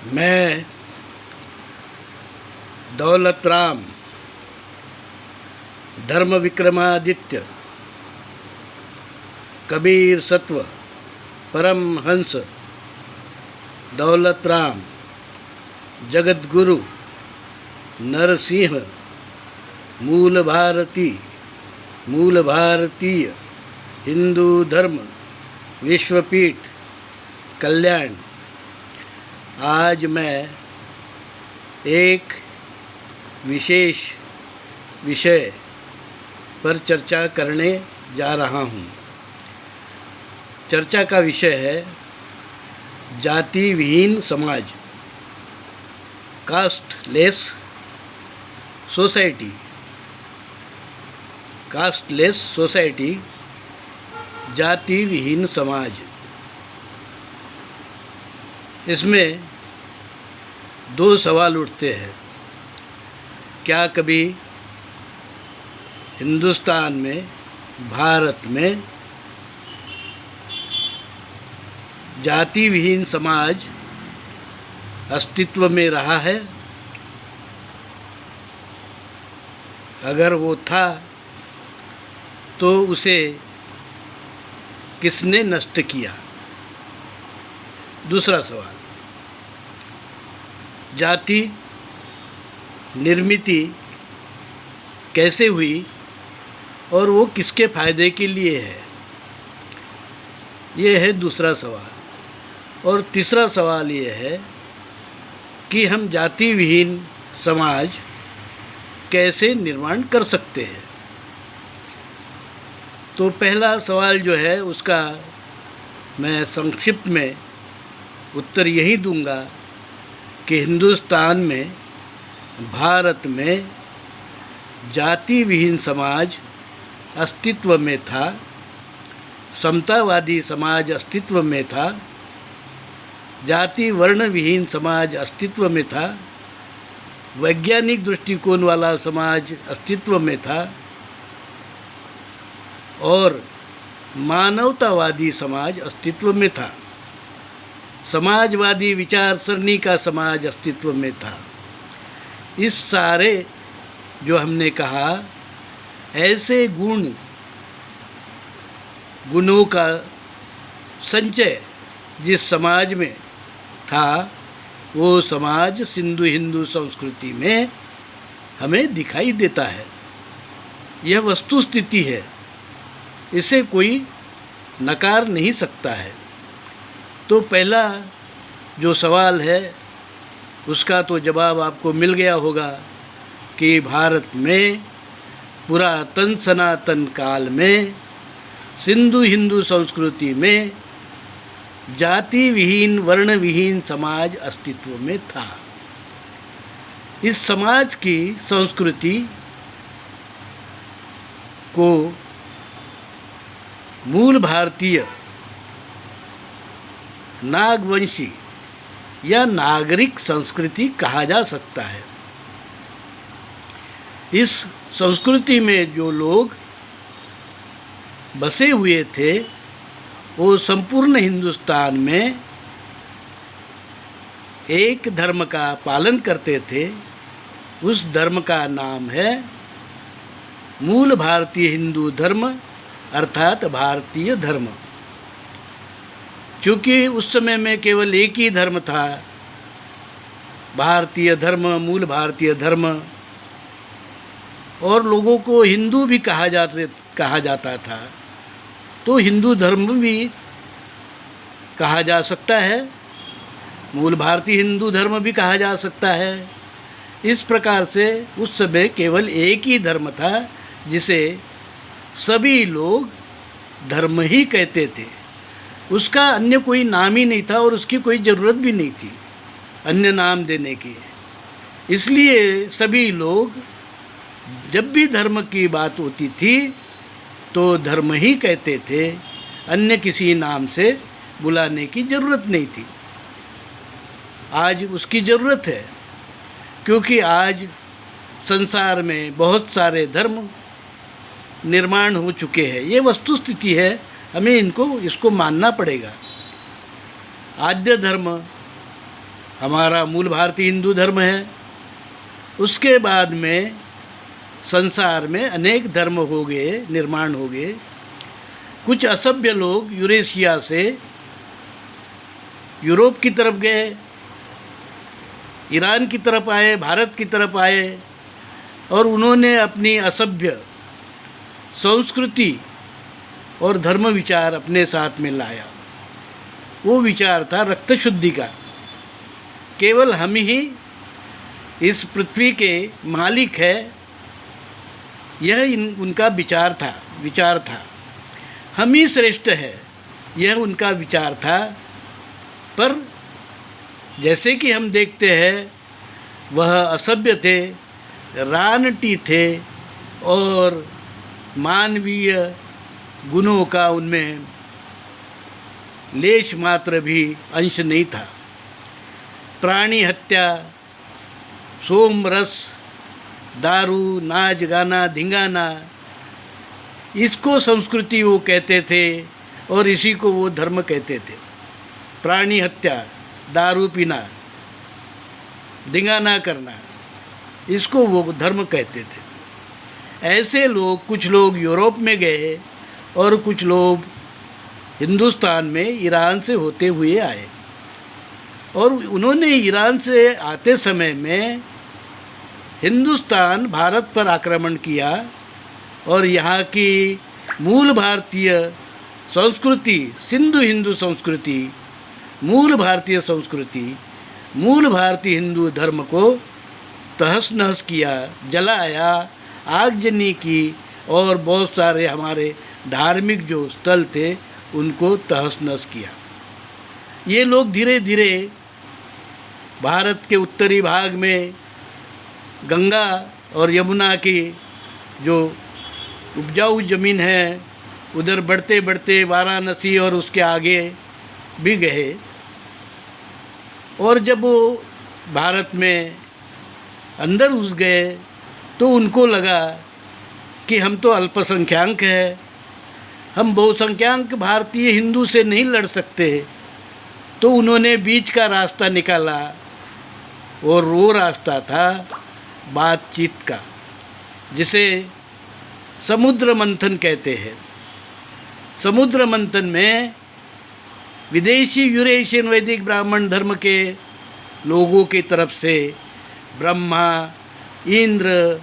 मैं दौलत राम धर्म विक्रमादित्य कबीर सत्व परम हंस दौलत राम जगत गुरु नरसिंह मूल भारतीय हिंदू धर्म विश्वपीठ कल्याण। आज मैं एक विशेष विषय पर चर्चा करने जा रहा हूँ। चर्चा का विषय है जाति विहीन समाज, कास्टलेस सोसाइटी। कास्टलेस सोसाइटी, जाति विहीन समाज। इसमें दो सवाल उठते हैं। क्या कभी हिंदुस्तान में, भारत में जाति विहीन समाज अस्तित्व में रहा है? अगर वो था तो उसे किसने नष्ट किया? दूसरा सवाल, जाति निर्मिति कैसे हुई और वो किसके फायदे के लिए है? ये है दूसरा सवाल। और तीसरा सवाल ये है कि हम जाति विहीन समाज कैसे निर्माण कर सकते हैं। तो पहला सवाल जो है उसका मैं संक्षिप्त में उत्तर यही दूंगा कि हिंदुस्तान में, भारत में जाति विहीन समाज अस्तित्व में था, समतावादी समाज अस्तित्व में था, जाति वर्ण विहीन समाज अस्तित्व में था, वैज्ञानिक दृष्टिकोण वाला समाज अस्तित्व में था और मानवतावादी समाज अस्तित्व में था। समाजवादी विचारसरणी का समाज अस्तित्व में था। इस सारे जो हमने कहा, ऐसे गुणों का संचय जिस समाज में था, वो समाज सिंधु हिंदू संस्कृति में हमें दिखाई देता है। यह वस्तुस्थिति है, इसे कोई नकार नहीं सकता है। तो पहला जो सवाल है उसका तो जवाब आपको मिल गया होगा कि भारत में पुरातन सनातन काल में सिंधु हिंदू संस्कृति में जाति विहीन वर्ण विहीन समाज अस्तित्व में था। इस समाज की संस्कृति को मूल भारतीय, नागवंशी या नागरिक संस्कृति कहा जा सकता है। इस संस्कृति में जो लोग बसे हुए थे वो संपूर्ण हिंदुस्तान में एक धर्म का पालन करते थे। उस धर्म का नाम है मूल भारतीय हिंदू धर्म, अर्थात भारतीय धर्म। क्योंकि उस समय में केवल एक ही धर्म था, भारतीय धर्म, मूल भारतीय धर्म, और लोगों को हिंदू भी कहा जाता था, तो हिंदू धर्म भी कहा जा सकता है, मूल भारतीय हिंदू धर्म भी कहा जा सकता है। इस प्रकार से उस समय केवल एक ही धर्म था जिसे सभी लोग धर्म ही कहते थे। उसका अन्य कोई नाम ही नहीं था और उसकी कोई ज़रूरत भी नहीं थी अन्य नाम देने की। इसलिए सभी लोग जब भी धर्म की बात होती थी तो धर्म ही कहते थे, अन्य किसी नाम से बुलाने की ज़रूरत नहीं थी। आज उसकी ज़रूरत है, क्योंकि आज संसार में बहुत सारे धर्म निर्माण हो चुके हैं। ये वस्तुस्थिति है, हमें इसको मानना पड़ेगा। आद्य धर्म हमारा मूल भारतीय हिंदू धर्म है। उसके बाद में संसार में अनेक धर्म हो गए, निर्माण हो गए। कुछ असभ्य लोग यूरेशिया से यूरोप की तरफ गए, ईरान की तरफ आए, भारत की तरफ आए, और उन्होंने अपनी असभ्य संस्कृति और धर्म विचार अपने साथ में लाया। वो विचार था रक्त शुद्धि का। केवल हम ही इस पृथ्वी के मालिक है, यह उनका विचार था। हम ही श्रेष्ठ है, यह उनका विचार था। पर जैसे कि हम देखते हैं, वह असभ्य थे, रानटी थे, और मानवीय गुणों का उनमें लेश मात्र भी अंश नहीं था। प्राणी हत्या, सोम रस, दारू, नाच गाना, धिंगाना, इसको संस्कृति वो कहते थे, और इसी को वो धर्म कहते थे। प्राणी हत्या, दारू पीना, धिंगाना करना, इसको वो धर्म कहते थे। ऐसे लोग, कुछ लोग यूरोप में गए और कुछ लोग हिंदुस्तान में ईरान से होते हुए आए, और उन्होंने ईरान से आते समय में हिंदुस्तान, भारत पर आक्रमण किया, और यहाँ की मूल भारतीय संस्कृति, सिंधु हिंदू संस्कृति, मूल भारतीय संस्कृति, मूल भारतीय हिंदू धर्म को तहस नहस किया, जलाया, आगजनी की, और बहुत सारे हमारे धार्मिक जो स्थल थे उनको तहस नहस किया। ये लोग धीरे धीरे भारत के उत्तरी भाग में गंगा और यमुना की जो उपजाऊ ज़मीन है, उधर बढ़ते बढ़ते वाराणसी और उसके आगे भी गए। और जब वो भारत में अंदर घुस गए तो उनको लगा कि हम तो अल्पसंख्यक हैं, हम बहुसंख्यक भारतीय हिंदू से नहीं लड़ सकते। तो उन्होंने बीच का रास्ता निकाला, और वो रास्ता था बातचीत का, जिसे समुद्र मंथन कहते हैं। समुद्र मंथन में विदेशी यूरेशियन वैदिक ब्राह्मण धर्म के लोगों की तरफ से ब्रह्मा, इंद्र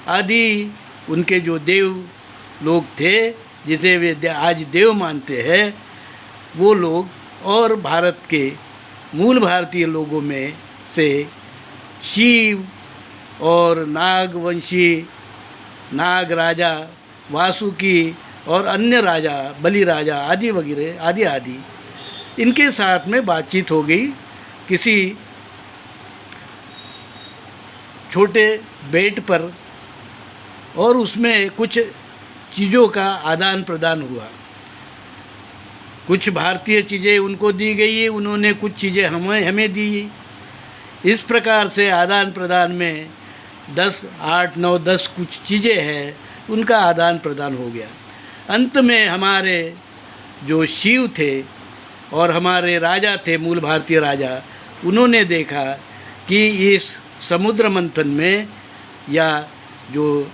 आदि उनके जो देव लोग थे, जिसे वे आज देव मानते हैं, वो लोग, और भारत के मूल भारतीय लोगों में से शिव और नागवंशी, नाग राजा वासुकी और अन्य राजा, बलि राजा आदि वगैरह आदि आदि, इनके साथ में बातचीत हो गई किसी छोटे बेट पर, और उसमें कुछ चीज़ों का आदान प्रदान हुआ। कुछ भारतीय चीज़ें उनको दी गई, उन्होंने कुछ चीज़ें हमें दी। इस प्रकार से आदान प्रदान में 10, 8, 9, 10 कुछ चीज़ें हैं, उनका आदान प्रदान हो गया। अंत में हमारे जो शिव थे और हमारे राजा थे, मूल भारतीय राजा, उन्होंने देखा कि इस समुद्र मंथन में या जो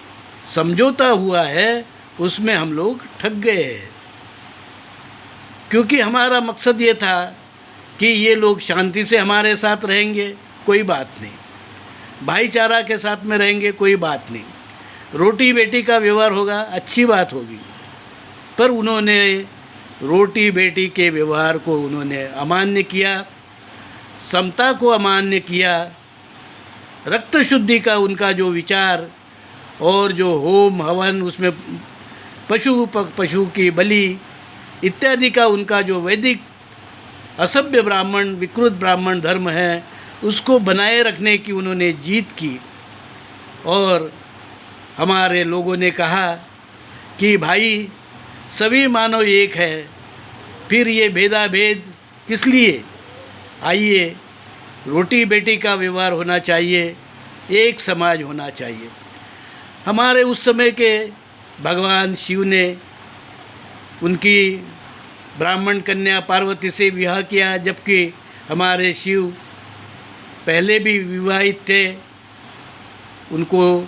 समझौता हुआ है उसमें हम लोग ठग गए हैं, क्योंकि हमारा मकसद ये था कि ये लोग शांति से हमारे साथ रहेंगे, कोई बात नहीं, भाईचारा के साथ में रहेंगे, कोई बात नहीं, रोटी बेटी का व्यवहार होगा, अच्छी बात होगी। पर उन्होंने रोटी बेटी के व्यवहार को उन्होंने अमान्य किया, समता को अमान्य किया, रक्त शुद्धि का उनका जो विचार, और जो होम हवन, उसमें पशु की बलि इत्यादि का उनका जो वैदिक असभ्य ब्राह्मण, विकृत ब्राह्मण धर्म है, उसको बनाए रखने की उन्होंने जीत की। और हमारे लोगों ने कहा कि भाई सभी मानव एक है, फिर ये भेदाभेद किस लिए, आइए रोटी बेटी का व्यवहार होना चाहिए, एक समाज होना चाहिए। हमारे उस समय के भगवान शिव ने उनकी ब्राह्मण कन्या पार्वती से विवाह किया, जबकि हमारे शिव पहले भी विवाहित थे, उनको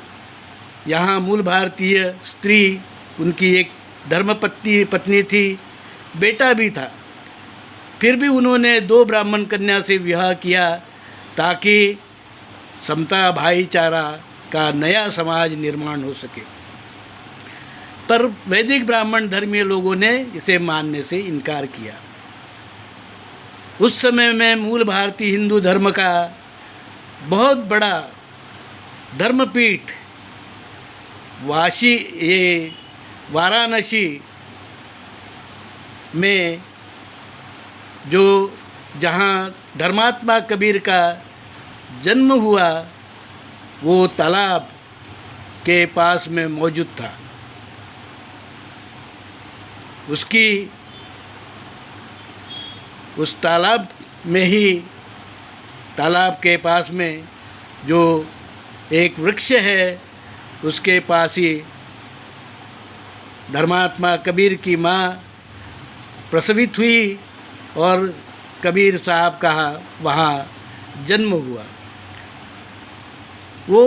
यहाँ मूल भारतीय स्त्री, उनकी एक पत्नी थी, बेटा भी था। फिर भी उन्होंने 2 ब्राह्मण कन्या से विवाह किया ताकि समता भाईचारा का नया समाज निर्माण हो सके। पर वैदिक ब्राह्मण धर्मीय लोगों ने इसे मानने से इनकार किया। उस समय में मूल भारतीय हिंदू धर्म का बहुत बड़ा धर्मपीठ वाराणसी में, जो जहाँ धर्मात्मा कबीर का जन्म हुआ, वो तालाब के पास में मौजूद था। उस तालाब में ही, तालाब के पास में जो एक वृक्ष है, उसके पास ही धर्मात्मा कबीर की माँ प्रसवित हुई और कबीर साहब का वहाँ जन्म हुआ। वो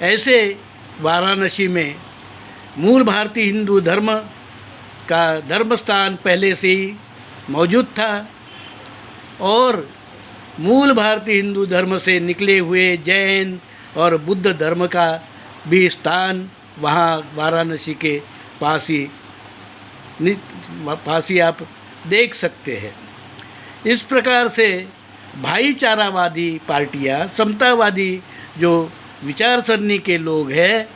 ऐसे वाराणसी में मूल भारतीय हिंदू धर्म का धर्म स्थान पहले से ही मौजूद था और मूल भारतीय हिंदू धर्म से निकले हुए जैन और बुद्ध धर्म का भी स्थान वहाँ वाराणसी के पास ही आप देख सकते हैं। इस प्रकार से भाईचारावादी पार्टियाँ, समतावादी जो विचार सरणी के लोग हैं,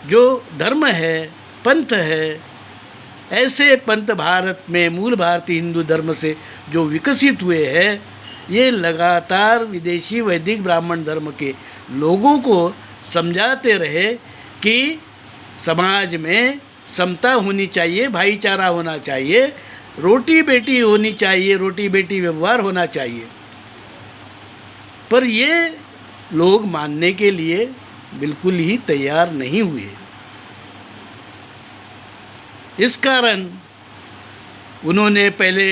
जो धर्म है, पंथ है, ऐसे पंथ भारत में मूल भारतीय हिंदू धर्म से जो विकसित हुए हैं, ये लगातार विदेशी वैदिक ब्राह्मण धर्म के लोगों को समझाते रहे कि समाज में समता होनी चाहिए, भाईचारा होना चाहिए, रोटी बेटी होनी चाहिए, रोटी बेटी व्यवहार होना चाहिए। पर ये लोग मानने के लिए बिल्कुल ही तैयार नहीं हुए। इस कारण उन्होंने पहले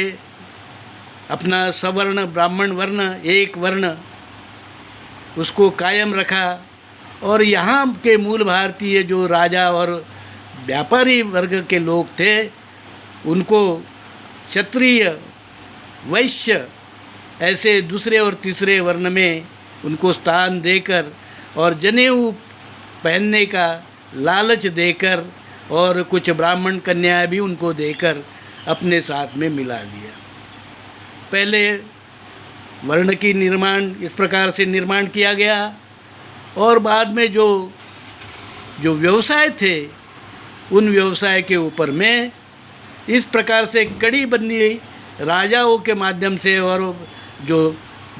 अपना सवर्ण ब्राह्मण वर्ण, एक वर्ण, उसको कायम रखा और यहाँ के मूल भारतीय जो राजा और व्यापारी वर्ग के लोग थे, उनको क्षत्रिय, वैश्य ऐसे दूसरे और तीसरे वर्ण में उनको स्थान देकर और जनेऊ पहनने का लालच देकर और कुछ ब्राह्मण कन्याएं भी उनको देकर अपने साथ में मिला लिया। पहले वर्ण की निर्माण इस प्रकार से निर्माण किया गया और बाद में जो व्यवसाय थे, उन व्यवसाय के ऊपर में इस प्रकार से कड़ी बंदी राजाओं के माध्यम से और जो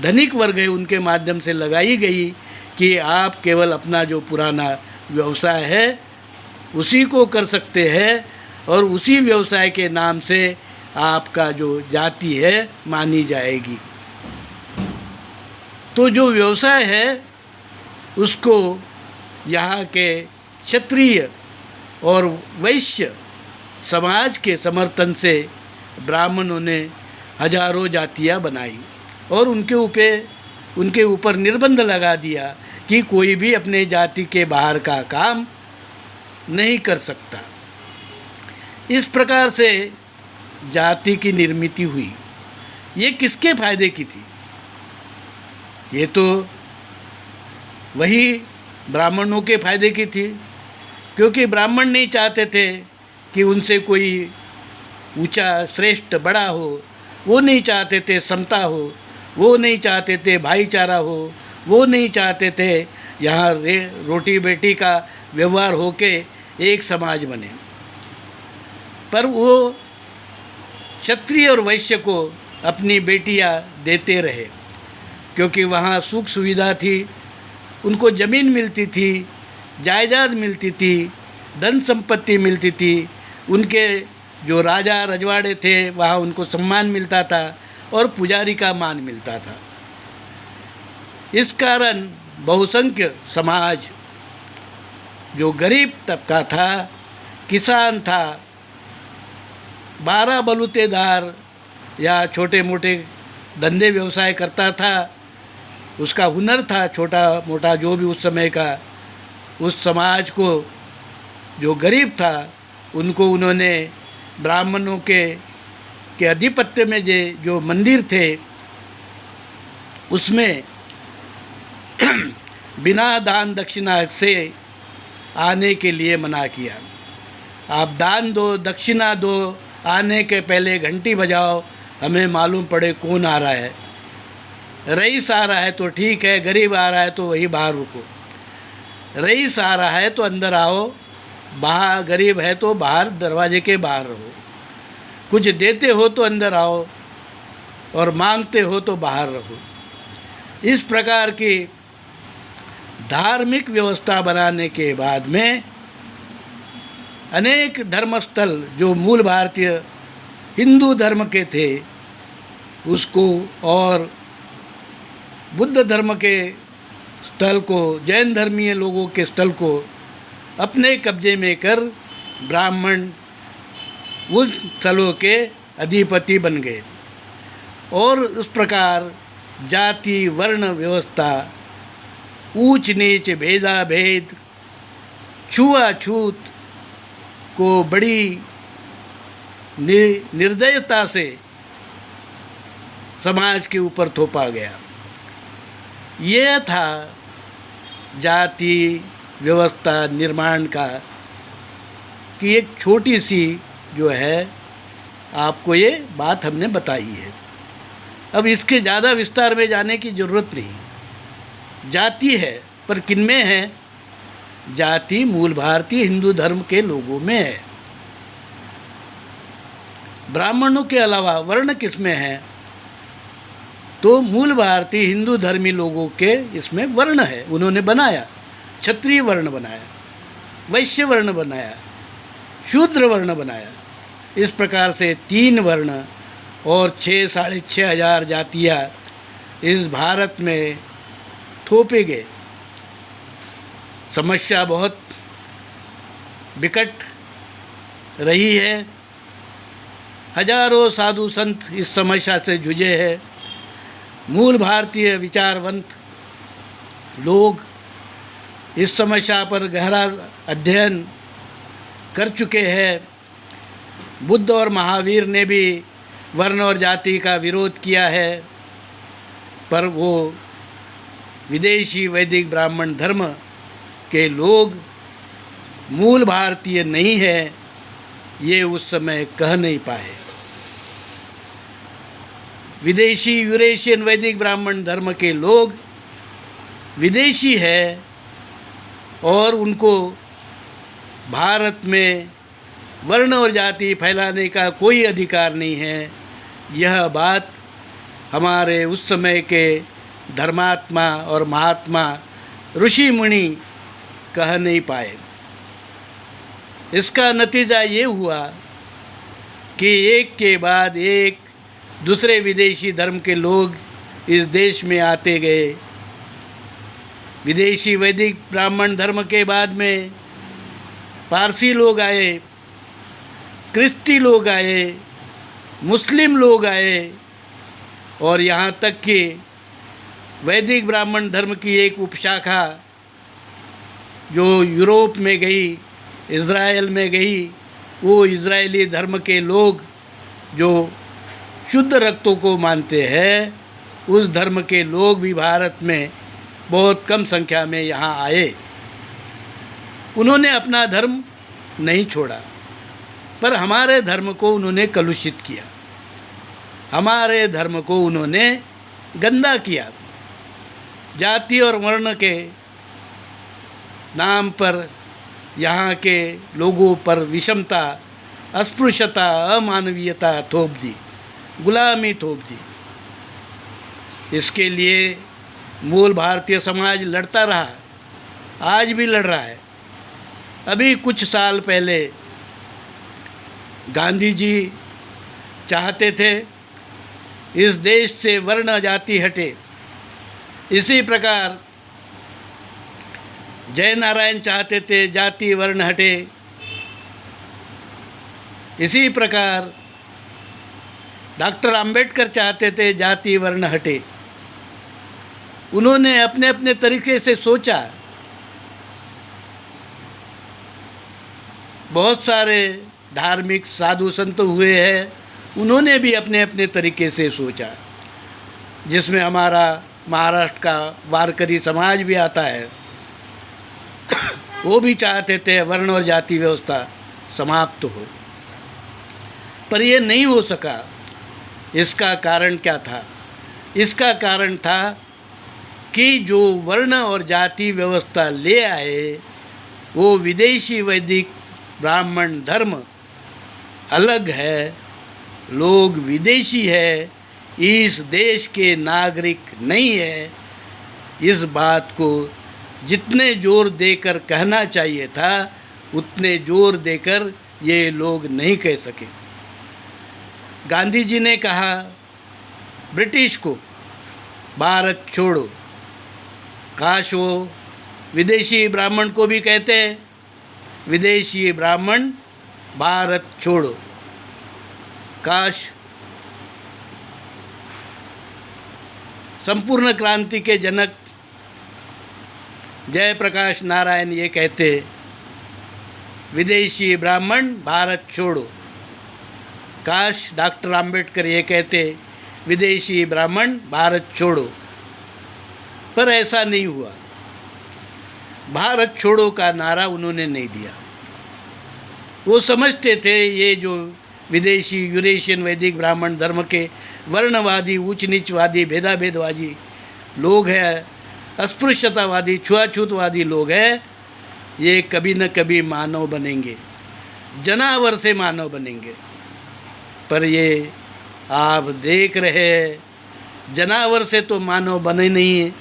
धनिक वर्ग है उनके माध्यम से लगाई गई कि आप केवल अपना जो पुराना व्यवसाय है उसी को कर सकते हैं और उसी व्यवसाय के नाम से आपका जो जाति है मानी जाएगी। तो जो व्यवसाय है उसको यहाँ के क्षत्रिय और वैश्य समाज के समर्थन से ब्राह्मणों ने हजारों जातियाँ बनाई और उनके ऊपर निर्बंध लगा दिया कि कोई भी अपने जाति के बाहर का काम नहीं कर सकता। इस प्रकार से जाति की निर्मिति हुई। ये किसके फायदे की थी? ये तो वही ब्राह्मणों के फायदे की थी, क्योंकि ब्राह्मण नहीं चाहते थे कि उनसे कोई ऊंचा श्रेष्ठ बड़ा हो, वो नहीं चाहते थे समता हो, वो नहीं चाहते थे भाईचारा हो, वो नहीं चाहते थे यहाँ रोटी बेटी का व्यवहार हो के एक समाज बने। पर वो क्षत्रिय और वैश्य को अपनी बेटियाँ देते रहे, क्योंकि वहाँ सुख सुविधा थी, उनको ज़मीन मिलती थी, जायदाद मिलती थी, धन संपत्ति मिलती थी, उनके जो राजा रजवाड़े थे वहाँ उनको सम्मान मिलता था और पुजारी का मान मिलता था। इस कारण बहुसंख्य समाज, जो गरीब तबका था, किसान था, 12 बलूतेदार या छोटे मोटे धंधे व्यवसाय करता था, उसका हुनर था छोटा मोटा जो भी उस समय का, उस समाज को जो गरीब था उनको उन्होंने ब्राह्मणों के आधिपत्य में जो मंदिर थे उसमें बिना दान दक्षिणा से आने के लिए मना किया। आप दान दो, दक्षिणा दो, आने के पहले घंटी बजाओ, हमें मालूम पड़े कौन आ रहा है। रईस आ रहा है तो ठीक है, गरीब आ रहा है तो वही बाहर रुको। रईस आ रहा है तो अंदर आओ, बाहर गरीब है तो बाहर दरवाजे के बाहर रहो। कुछ देते हो तो अंदर आओ और मांगते हो तो बाहर रहो। इस प्रकार की धार्मिक व्यवस्था बनाने के बाद में अनेक धर्मस्थल जो मूल भारतीय हिंदू धर्म के थे उसको और बुद्ध धर्म के स्थल को, जैन धर्मीय लोगों के स्थल को अपने कब्जे में कर ब्राह्मण उन स्थलों के अधिपति बन गए और उस प्रकार जाति वर्ण व्यवस्था, ऊंच नीच भेदाभेद, छुआछूत को बड़ी निर्दयता से समाज के ऊपर थोपा गया। यह था जाति व्यवस्था निर्माण का कि एक छोटी सी जो है आपको ये बात हमने बताई है। अब इसके ज़्यादा विस्तार में जाने की ज़रूरत नहीं। जाति है पर किन में है? जाति मूल भारतीय हिंदू धर्म के लोगों में है। ब्राह्मणों के अलावा वर्ण किस में है? तो मूल भारतीय हिंदू धर्मी लोगों के इसमें वर्ण है, उन्होंने बनाया। क्षत्रिय वर्ण बनाया, वैश्य वर्ण बनाया, शूद्र वर्ण बनाया। इस प्रकार से 3 वर्ण और 6-6.5 हजार जातियाँ इस भारत में थोपे गए। समस्या बहुत विकट रही है। हजारों साधु संत इस समस्या से जूझे हैं। मूल भारतीय विचारवंत लोग इस समस्या पर गहरा अध्ययन कर चुके हैं। बुद्ध और महावीर ने भी वर्ण और जाति का विरोध किया है, पर वो विदेशी वैदिक ब्राह्मण धर्म के लोग मूल भारतीय नहीं है, ये उस समय कह नहीं पाए। विदेशी यूरेशियन वैदिक ब्राह्मण धर्म के लोग विदेशी है और उनको भारत में वर्ण और जाति फैलाने का कोई अधिकार नहीं है। यह बात हमारे उस समय के धर्मात्मा और महात्मा ऋषि मुनि कह नहीं पाए। इसका नतीजा ये हुआ कि एक के बाद एक दूसरे विदेशी धर्म के लोग इस देश में आते गए। विदेशी वैदिक ब्राह्मण धर्म के बाद में पारसी लोग आए, क्रिस्ती लोग आए, मुस्लिम लोग आए और यहाँ तक कि वैदिक ब्राह्मण धर्म की एक उपशाखा जो यूरोप में गई, इज़राइल में गई, वो इज़राइली धर्म के लोग जो शुद्ध रक्तों को मानते हैं, उस धर्म के लोग भी भारत में बहुत कम संख्या में यहाँ आए। उन्होंने अपना धर्म नहीं छोड़ा, पर हमारे धर्म को उन्होंने कलुषित किया, हमारे धर्म को उन्होंने गंदा किया। जाति और वर्ण के नाम पर यहाँ के लोगों पर विषमता, अस्पृश्यता, अमानवीयता थोप दी, गुलामी थोप दी। इसके लिए मूल भारतीय समाज लड़ता रहा, आज भी लड़ रहा है। अभी कुछ साल पहले गांधी जी चाहते थे इस देश से वर्ण जाति हटे। इसी प्रकार जयनारायण चाहते थे जाति वर्ण हटे। इसी प्रकार डॉक्टर अंबेडकर चाहते थे जाति वर्ण हटे। उन्होंने अपने अपने तरीके से सोचा। बहुत सारे धार्मिक साधु संत हुए हैं, उन्होंने भी अपने अपने तरीके से सोचा, जिसमें हमारा महाराष्ट्र का वारकरी समाज भी आता है। वो भी चाहते थे वर्ण और जाति व्यवस्था समाप्त हो, पर ये नहीं हो सका। इसका कारण क्या था? इसका कारण था कि जो वर्ण और जाति व्यवस्था ले आए वो विदेशी वैदिक ब्राह्मण धर्म अलग है, लोग विदेशी है, इस देश के नागरिक नहीं है। इस बात को जितने जोर देकर कहना चाहिए था उतने जोर देकर ये लोग नहीं कह सके। गांधी जी ने कहा ब्रिटिश को भारत छोड़ो, काश वो विदेशी ब्राह्मण को भी कहते विदेशी ब्राह्मण भारत छोड़ो। काश संपूर्ण क्रांति के जनक जयप्रकाश नारायण ये कहते विदेशी ब्राह्मण भारत छोड़ो। काश डॉक्टर आम्बेडकर ये कहते विदेशी ब्राह्मण भारत छोड़ो। पर ऐसा नहीं हुआ। भारत छोड़ो का नारा उन्होंने नहीं दिया। वो समझते थे ये जो विदेशी यूरेशियन वैदिक ब्राह्मण धर्म के वर्णवादी, ऊंच नीचवादी, भेदाभेदवादी लोग हैं, अस्पृश्यतावादी, छुआछूतवादी लोग हैं, ये कभी न कभी मानव बनेंगे, जनावर से मानव बनेंगे। पर ये आप देख रहे हैं जनावर से तो मानव बने नहीं हैं,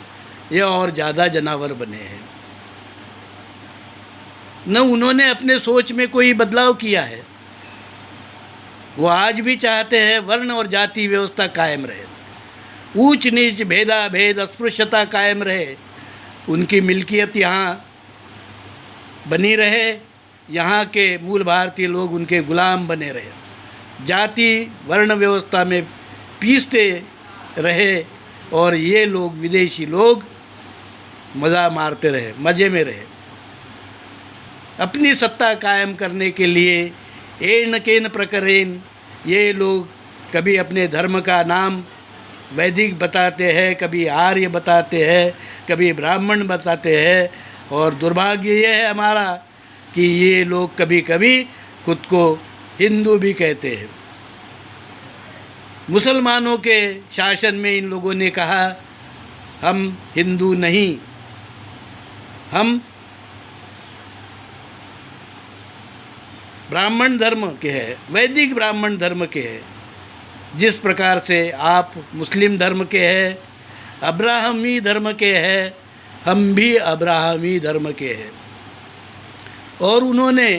ये और ज़्यादा जनावर बने हैं। न उन्होंने अपने सोच में कोई बदलाव किया है। वो आज भी चाहते हैं वर्ण और जाति व्यवस्था कायम रहे, ऊंच नीच, भेदाभेद, अस्पृश्यता कायम रहे, उनकी मिल्कियत यहाँ बनी रहे, यहाँ के मूल भारतीय लोग उनके गुलाम बने रहे, जाति वर्ण व्यवस्था में पीसते रहे और ये लोग विदेशी लोग मज़ा मारते रहे, मज़े में रहे। अपनी सत्ता कायम करने के लिए एन केन प्रकरेण ये लोग कभी अपने धर्म का नाम वैदिक बताते हैं, कभी आर्य बताते हैं, कभी ब्राह्मण बताते हैं। और दुर्भाग्य ये है हमारा कि ये लोग कभी कभी खुद को हिंदू भी कहते हैं। मुसलमानों के शासन में इन लोगों ने कहा हम हिंदू नहीं, हम ब्राह्मण धर्म के हैं, वैदिक ब्राह्मण धर्म के हैं। जिस प्रकार से आप मुस्लिम धर्म के हैं, अब्राहमी धर्म के हैं, हम भी अब्राहमी धर्म के हैं। और उन्होंने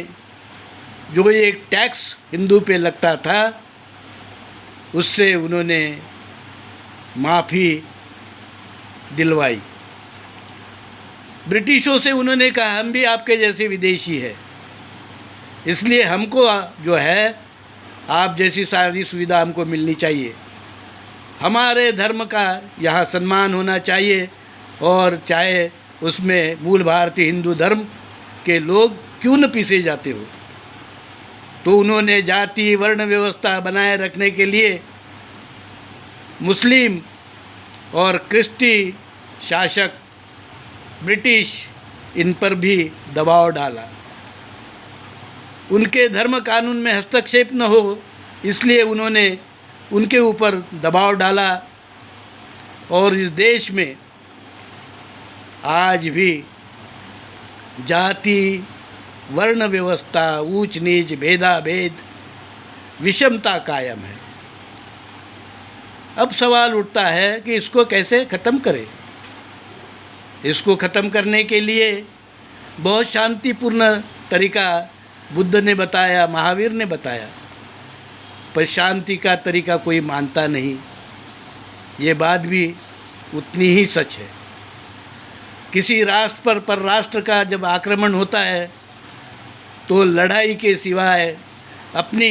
जो एक टैक्स हिंदू पे लगता था उससे उन्होंने माफ़ी दिलवाई। ब्रिटिशों से उन्होंने कहा हम भी आपके जैसे विदेशी हैं, इसलिए हमको जो है आप जैसी सारी सुविधा हमको मिलनी चाहिए, हमारे धर्म का यहाँ सम्मान होना चाहिए, और चाहे उसमें मूल भारतीय हिंदू धर्म के लोग क्यों न पीसे जाते हो। तो उन्होंने जाति वर्ण व्यवस्था बनाए रखने के लिए मुस्लिम और क्रिश्ची शासक ब्रिटिश इन पर भी दबाव डाला। उनके धर्म कानून में हस्तक्षेप न हो इसलिए उन्होंने उनके ऊपर दबाव डाला। और इस देश में आज भी जाति वर्ण व्यवस्था, ऊंच नीच, भेदाभेद, विषमता कायम है। अब सवाल उठता है कि इसको कैसे ख़त्म करें। इसको ख़त्म करने के लिए बहुत शांतिपूर्ण तरीका बुद्ध ने बताया, महावीर ने बताया, पर शांति का तरीका कोई मानता नहीं। ये बात भी उतनी ही सच है। किसी राष्ट्र पर राष्ट्र का जब आक्रमण होता है तो लड़ाई के सिवाय अपनी